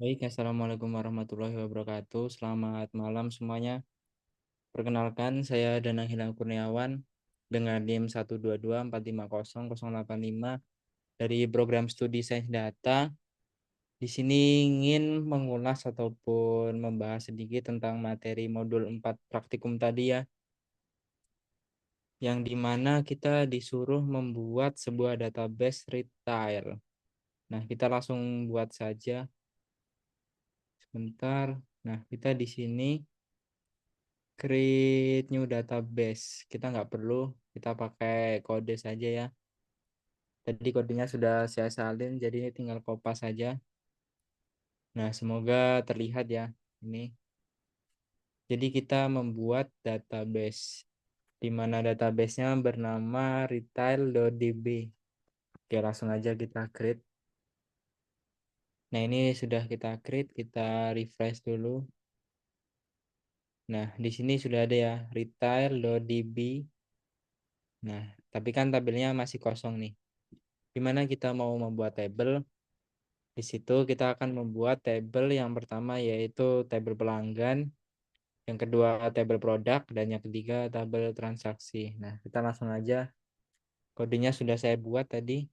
Baik, Assalamualaikum warahmatullahi wabarakatuh. Selamat malam semuanya. Perkenalkan, saya Danang Hilang Kurniawan dengan NIM 122450085 dari program studi Sains Data. Di sini ingin mengulas ataupun membahas sedikit tentang materi modul 4 praktikum tadi ya, yang dimana kita disuruh membuat sebuah database retail. Nah, kita langsung buat saja sebentar. Nah, kita di sini create new database. Kita nggak perlu, kita pakai kode saja ya. Tadi kodenya sudah saya salin, jadi ini tinggal kopas saja. Nah, semoga terlihat ya ini. Jadi kita membuat database, di mana databasenya bernama retail.db. Oke, langsung aja kita create. Nah, ini sudah kita create, kita refresh dulu. Nah, di sini sudah ada ya, retail.db. Nah, tapi kan tabelnya masih kosong nih. Dimana kita mau membuat tabel. Di situ kita akan membuat tabel yang pertama yaitu tabel pelanggan, yang kedua tabel produk, dan yang ketiga tabel transaksi. Nah, kita langsung aja. Kodenya sudah saya buat tadi.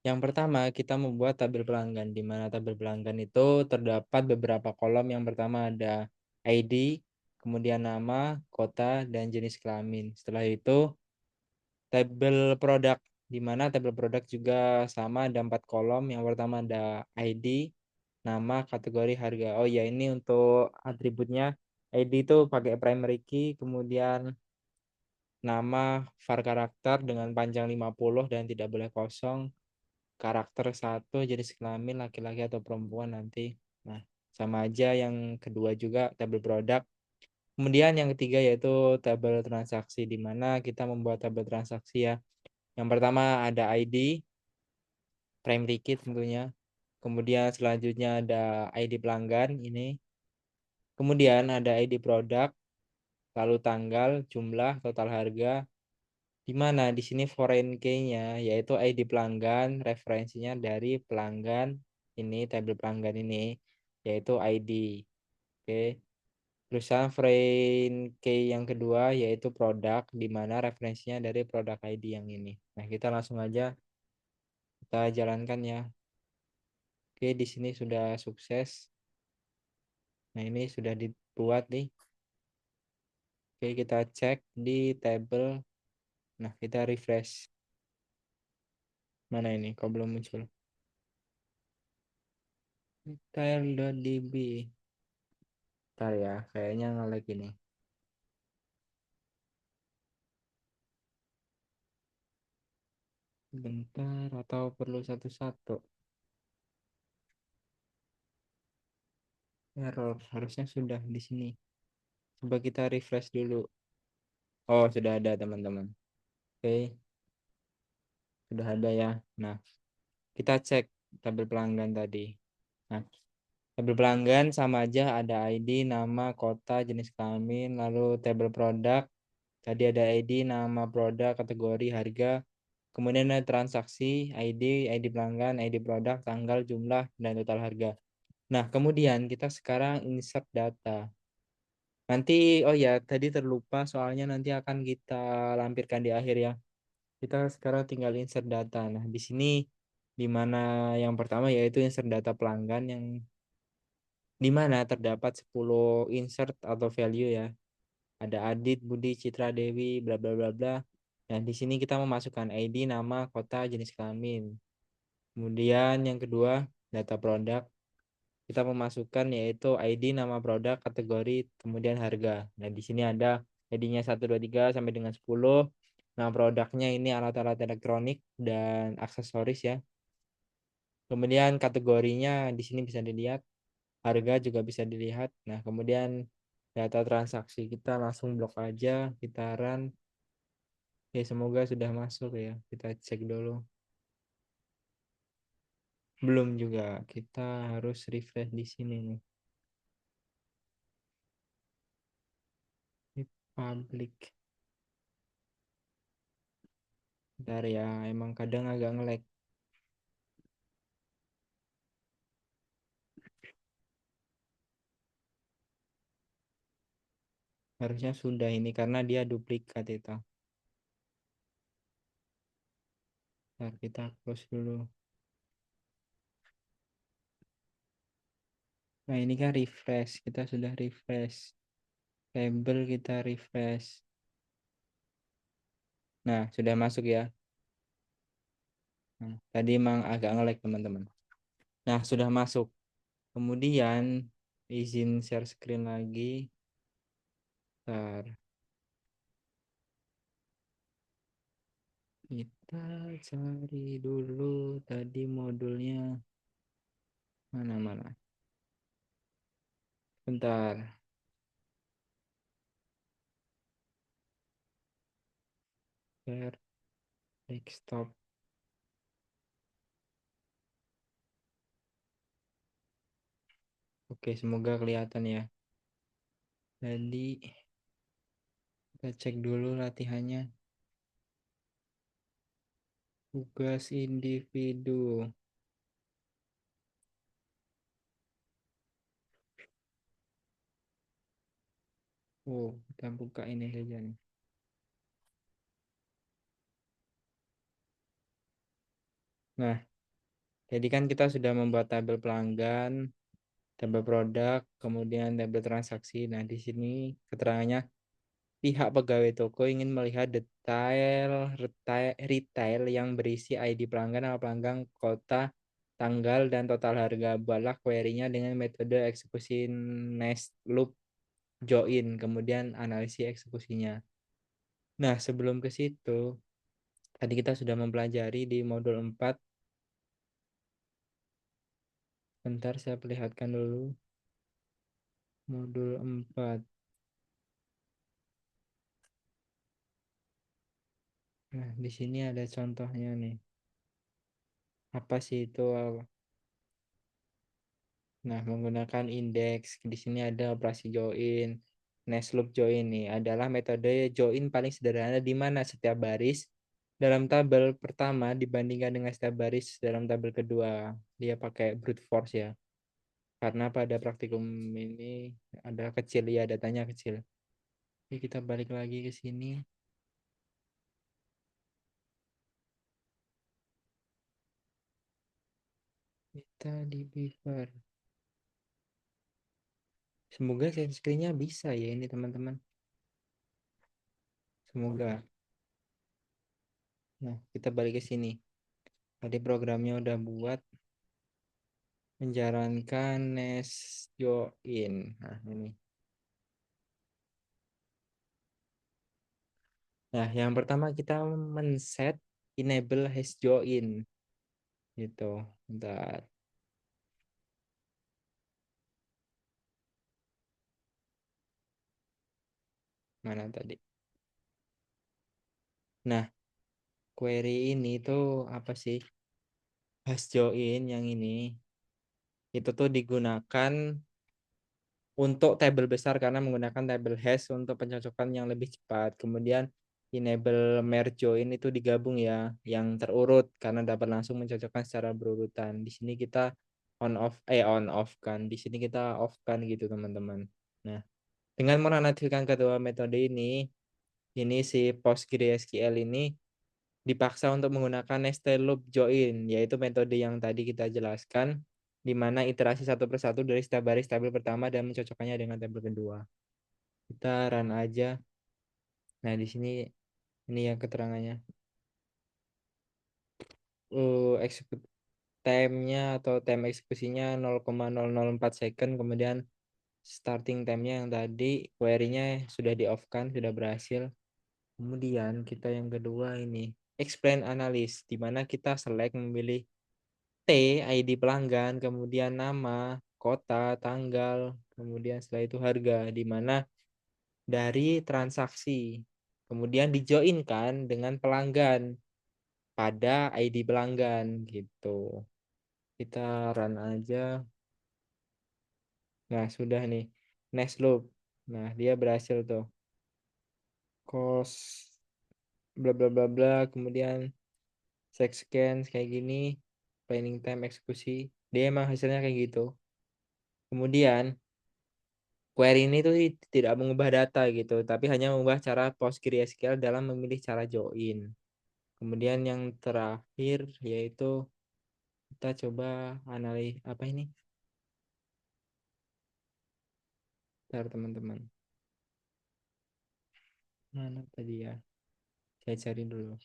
Yang pertama kita membuat tabel pelanggan, di mana tabel pelanggan itu terdapat beberapa kolom. Yang pertama ada ID, kemudian nama, kota, dan jenis kelamin. Setelah itu tabel produk, di mana tabel produk juga sama, ada 4 kolom. Yang pertama ada ID, nama, kategori, harga. Oh ya, ini untuk atributnya. ID itu pakai primary key, kemudian nama var karakter dengan panjang 50 dan tidak boleh kosong. Karakter satu, jenis kelamin laki-laki atau perempuan nanti. Nah, sama aja yang kedua juga tabel produk. Kemudian yang ketiga yaitu tabel transaksi, di mana kita membuat tabel transaksi ya. Yang pertama ada ID, primary key tentunya. Kemudian selanjutnya ada ID pelanggan ini. Kemudian ada ID produk, lalu tanggal, jumlah, total harga. Di mana di sini foreign key-nya yaitu ID pelanggan, referensinya dari pelanggan ini, tabel pelanggan ini yaitu ID. Oke. Perusahaan foreign key yang kedua yaitu produk, di mana referensinya dari produk ID yang ini. Nah, kita langsung aja kita jalankan ya. Oke, di sini sudah sukses. Nah, ini sudah dibuat nih. Oke, kita cek di tabel. Nah, kita refresh. Mana ini? Kok belum muncul? Retail.db. Ntar ya, kayaknya nge-lag ini. Bentar, atau perlu satu-satu. Error, harusnya sudah di sini. Coba kita refresh dulu. Oh, sudah ada teman-teman. Oke, sudah ada ya. Nah, kita cek tabel pelanggan tadi. Nah, tabel pelanggan sama aja, ada ID, nama, kota, jenis kelamin, lalu tabel produk. Tadi ada ID, nama produk, kategori, harga. Kemudian ada transaksi, ID pelanggan, ID produk, tanggal, jumlah, dan total harga. Nah, kemudian kita sekarang insert data. Nanti, oh ya, tadi terlupa soalnya nanti akan kita lampirkan di akhir ya. Kita sekarang tinggal insert data. Nah, di sini di mana yang pertama yaitu insert data pelanggan, yang di mana terdapat 10 insert atau value ya. Ada Adit, Budi, Citra, Dewi, bla bla bla bla. Nah, di sini kita memasukkan ID, nama, kota, jenis kelamin. Kemudian yang kedua, data produk. Kita memasukkan yaitu ID, nama produk, kategori, kemudian harga. Nah, di sini ada ID-nya 1, 2, 3 sampai dengan 10. Nah, produknya ini alat-alat elektronik dan aksesoris ya. Kemudian kategorinya di sini bisa dilihat, harga juga bisa dilihat. Nah, kemudian data transaksi kita langsung blok aja, kita run. Ya, semoga sudah masuk ya. Kita cek dulu. Belum juga. Kita harus refresh di sini nih. Ini public. Bentar ya, emang kadang agak nge-lag. Harusnya sudah ini karena dia duplikat itu. Ntar kita close dulu. Nah ini kan refresh, kita sudah refresh. Label kita refresh. Nah sudah masuk ya. Nah, tadi emang agak nge-lag teman-teman. Nah sudah masuk. Kemudian izin share screen lagi. Ntar kita cari dulu tadi modulnya mana-mana. Bentar. Share desktop. Oke, semoga kelihatan ya. Jadi kita cek dulu latihannya. Tugas individu. Oh, kita buka ini saja nih. Nah, jadi kan kita sudah membuat tabel pelanggan, tabel produk, kemudian tabel transaksi. Nah, di sini keterangannya pihak pegawai toko ingin melihat retail yang berisi ID pelanggan, nama pelanggan, kota, tanggal, dan total harga. Buatlah query-nya dengan metode eksekusi nest loop join, kemudian analisis eksekusinya. Nah, sebelum ke situ, tadi kita sudah mempelajari di modul 4. Bentar saya perlihatkan dulu modul 4. Nah, di sini ada contohnya nih. Apa sih itu? Nah, menggunakan indeks. Di sini ada operasi join. Nest loop join nih adalah metode join paling sederhana di mana setiap baris dalam tabel pertama dibandingkan dengan setiap baris dalam tabel kedua. Dia pakai brute force ya. Karena pada praktikum ini ada kecil ya, datanya kecil. Oke, kita balik lagi ke sini. Kita di Beaver. Semoga share screen-nya bisa ya ini teman-teman. Semoga. Nah, kita balik ke sini. Tadi programnya udah buat menjalankan nest join. Nah, ini. Nah, yang pertama kita men-set enable hash join gitu. Bentar. Mana tadi? Nah, query ini tuh apa sih? Hash join yang ini itu tuh digunakan untuk tabel besar karena menggunakan tabel hash untuk pencocokan yang lebih cepat. Kemudian enable merge join itu digabung ya, yang terurut karena dapat langsung mencocokkan secara berurutan. Di sini kita on off kan. Di sini kita off kan gitu teman-teman. Nah, dengan menonaktifkan kedua metode ini si PostgreSQL ini dipaksa untuk menggunakan nested loop join, yaitu metode yang tadi kita jelaskan, di mana iterasi satu persatu dari setiap baris tabel pertama dan mencocokkannya dengan tabel kedua. Kita run aja. Nah, di sini ini yang keterangannya. Execute time-nya atau time eksekusinya 0,004 second, kemudian starting time-nya yang tadi query-nya sudah di off kan, sudah berhasil. Kemudian kita yang kedua ini explain analysis, di mana kita select memilih T, ID pelanggan, kemudian nama, kota, tanggal, kemudian setelah itu harga, di mana dari transaksi. Kemudian dijoinkan dengan pelanggan pada ID pelanggan gitu. Kita run aja. Nah, sudah nih. Next loop. Nah, dia berhasil tuh. Cost bla bla bla bla, kemudian sex scan kayak gini, planning time eksekusi. Dia emang hasilnya kayak gitu. Kemudian Query ini tuh tidak mengubah data gitu, tapi hanya mengubah cara PostgreSQL dalam memilih cara join. Kemudian yang terakhir yaitu kita coba analis apa ini? Bentar teman-teman. Mana tadi ya? Saya cari dulu.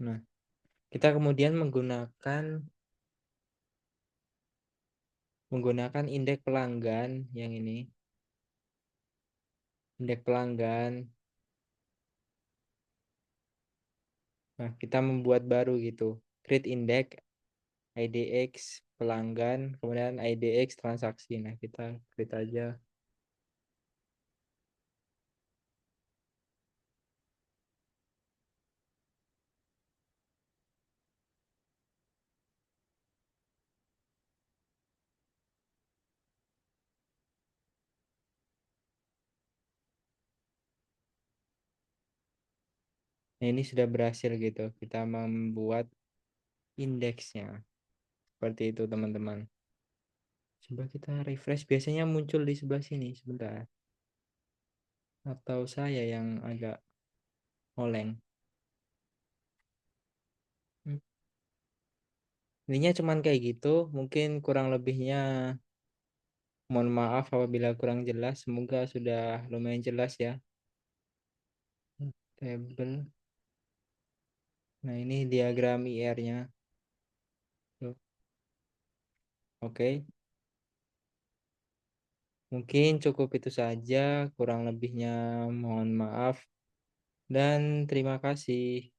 Nah, kita kemudian menggunakan indeks pelanggan yang ini. Indeks pelanggan. Nah, kita membuat baru gitu. Create index IDX pelanggan, kemudian IDX transaksi. Nah, kita create aja. Nah, ini sudah berhasil gitu. Kita membuat indeksnya. Seperti itu, teman-teman. Coba kita refresh. Biasanya muncul di sebelah sini. Sebentar. Atau saya yang agak oleng. Hmm. Ininya cuman kayak gitu. Mungkin kurang lebihnya mohon maaf apabila kurang jelas. Semoga sudah lumayan jelas ya. Table. Nah, ini diagram IR-nya. Oke. Mungkin cukup itu saja. Kurang lebihnya mohon maaf. Dan terima kasih.